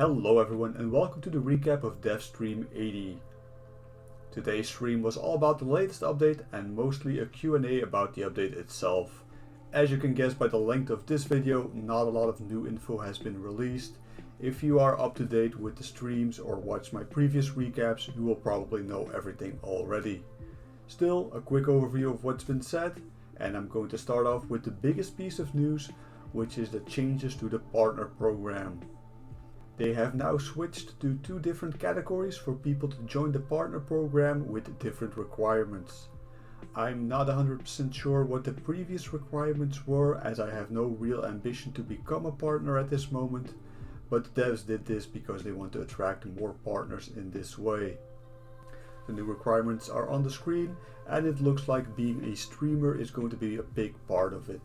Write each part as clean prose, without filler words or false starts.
Hello everyone and welcome to the recap of DevStream 80. Today's stream was all about the latest update and mostly a Q&A about the update itself. As you can guess by the length of this video, not a lot of new info has been released. If you are up to date with the streams or watch my previous recaps, you will probably know everything already. Still, a quick overview of what's been said, and I'm going to start off with the biggest piece of news, which is the changes to the partner program. They have now switched to two different categories for people to join the partner program with different requirements. I'm not 100% sure what the previous requirements were, as I have no real ambition to become a partner at this moment, but the devs did this because they want to attract more partners in this way. The new requirements are on the screen, and it looks like being a streamer is going to be a big part of it.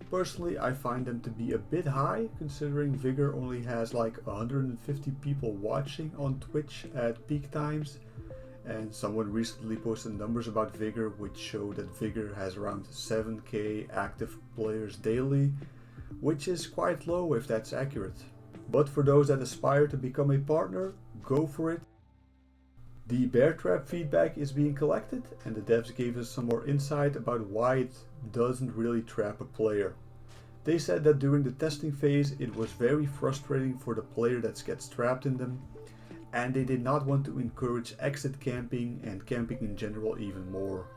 Personally, I find them to be a bit high, considering Vigor only has like 150 people watching on Twitch at peak times. And someone recently posted numbers about Vigor which show that Vigor has around 7k active players daily, which is quite low if that's accurate. But for those that aspire to become a partner, go for it. The bear trap feedback is being collected, and the devs gave us some more insight about why it doesn't really trap a player. They said that during the testing phase it was very frustrating for the player that gets trapped in them, and they did not want to encourage exit camping and camping in general even more.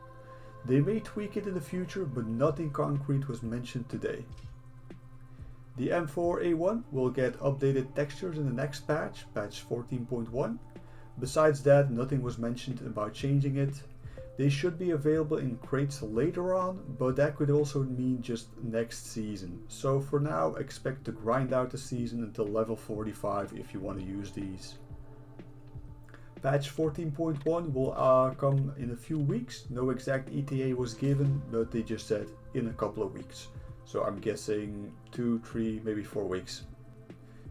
They may tweak it in the future, but nothing concrete was mentioned today. The M4A1 will get updated textures in the next patch, patch 14.1. Besides that, nothing was mentioned about changing it. They should be available in crates later on, but that could also mean just next season. So for now, expect to grind out the season until level 45 if you want to use these. Patch 14.1 will come in a few weeks. No exact ETA was given, but they just said in a couple of weeks. So I'm guessing 2, 3, maybe 4 weeks.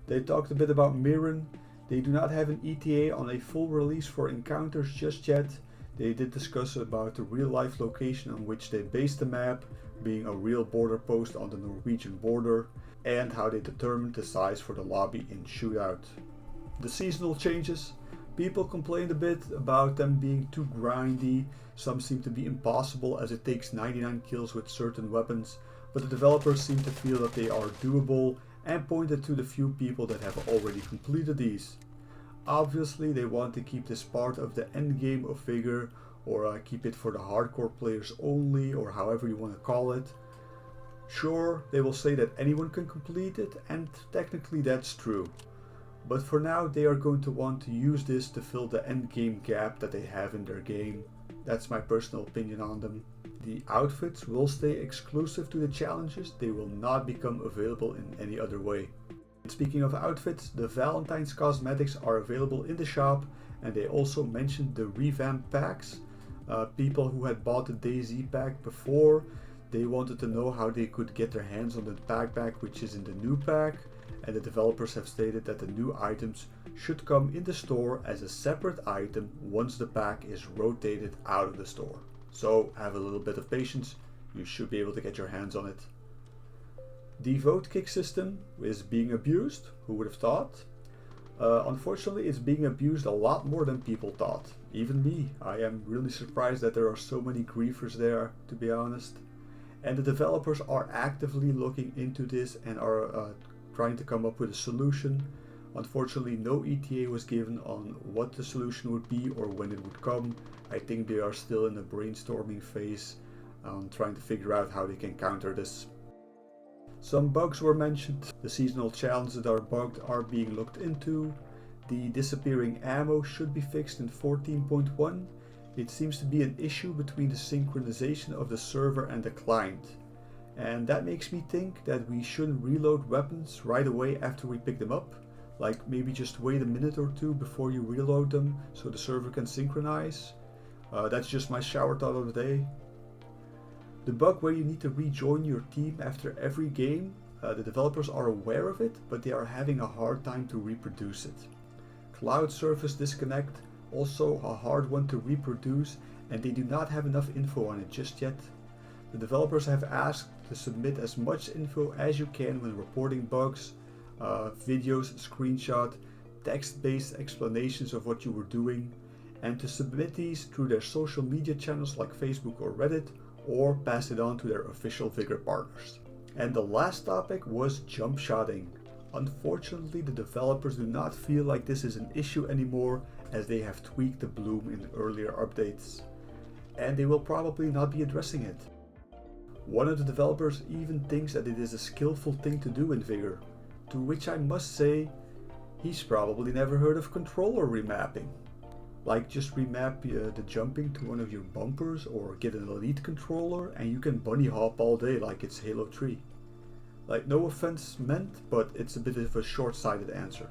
They talked a bit about Mirren. They do not have an ETA on a full release for encounters just yet. They did discuss about the real life location on which they based the map, being a real border post on the Norwegian border, and how they determined the size for the lobby in Shootout. The seasonal changes. People complained a bit about them being too grindy. Some seem to be impossible as it takes 99 kills with certain weapons, but the developers seem to feel that they are doable and pointed to the few people that have already completed these. Obviously they want to keep this part of the endgame of Vigor, or keep it for the hardcore players only, or however you want to call it. Sure, they will say that anyone can complete it, and technically that's true. But for now they are going to want to use this to fill the endgame gap that they have in their game. That's my personal opinion on them. The outfits will stay exclusive to the challenges, they will not become available in any other way. And speaking of outfits, the Valentine's cosmetics are available in the shop, and they also mentioned the revamped packs. People who had bought the DayZ pack before, they wanted to know how they could get their hands on the backpack which is in the new pack, and the developers have stated that the new items should come in the store as a separate item once the pack is rotated out of the store. So have a little bit of patience, you should be able to get your hands on it. The vote kick system is being abused, who would have thought? Unfortunately it's being abused a lot more than people thought. Even me, I am really surprised that there are so many griefers there, to be honest. And the developers are actively looking into this and are trying to come up with a solution. Unfortunately no ETA was given on what the solution would be or when it would come. I think they are still in a brainstorming phase trying to figure out how they can counter this. Some bugs were mentioned. The seasonal challenges that are bugged are being looked into. The disappearing ammo should be fixed in 14.1. It seems to be an issue between the synchronization of the server and the client. And that makes me think that we shouldn't reload weapons right away after we pick them up. Like maybe just wait a minute or two before you reload them so the server can synchronize. That's just my shower thought of the day. The bug where you need to rejoin your team after every game, the developers are aware of it, but they are having a hard time to reproduce it. Cloud service disconnect, also a hard one to reproduce, and they do not have enough info on it just yet. The developers have asked to submit as much info as you can when reporting bugs, videos, screenshot. text-based explanations of what you were doing, and to submit these through their social media channels like Facebook or Reddit, or pass it on to their official Vigor partners. And the last topic was jump shotting. Unfortunately, the developers do not feel like this is an issue anymore, as they have tweaked the bloom in earlier updates, and they will probably not be addressing it. One of the developers even thinks that it is a skillful thing to do in Vigor, to which I must say, he's probably never heard of controller remapping. Like just remap the jumping to one of your bumpers, or get an elite controller and you can bunny hop all day like it's Halo 3. Like, no offense meant, but it's a bit of a short-sighted answer.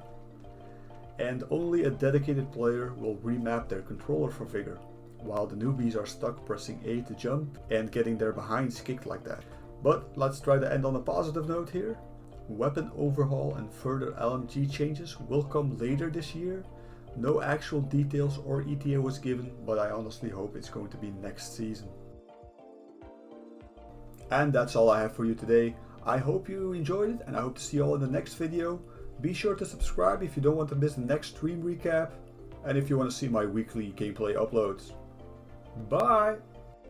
And only a dedicated player will remap their controller for Vigor, while the newbies are stuck pressing A to jump and getting their behinds kicked like that. But let's try to end on a positive note here. Weapon overhaul and further LMG changes will come later this year. No actual details or ETA was given, but I honestly hope it's going to be next season. And that's all I have for you today. I hope you enjoyed it, and I hope to see you all in the next video. Be sure to subscribe if you don't want to miss the next stream recap, and if you want to see my weekly gameplay uploads. Bye!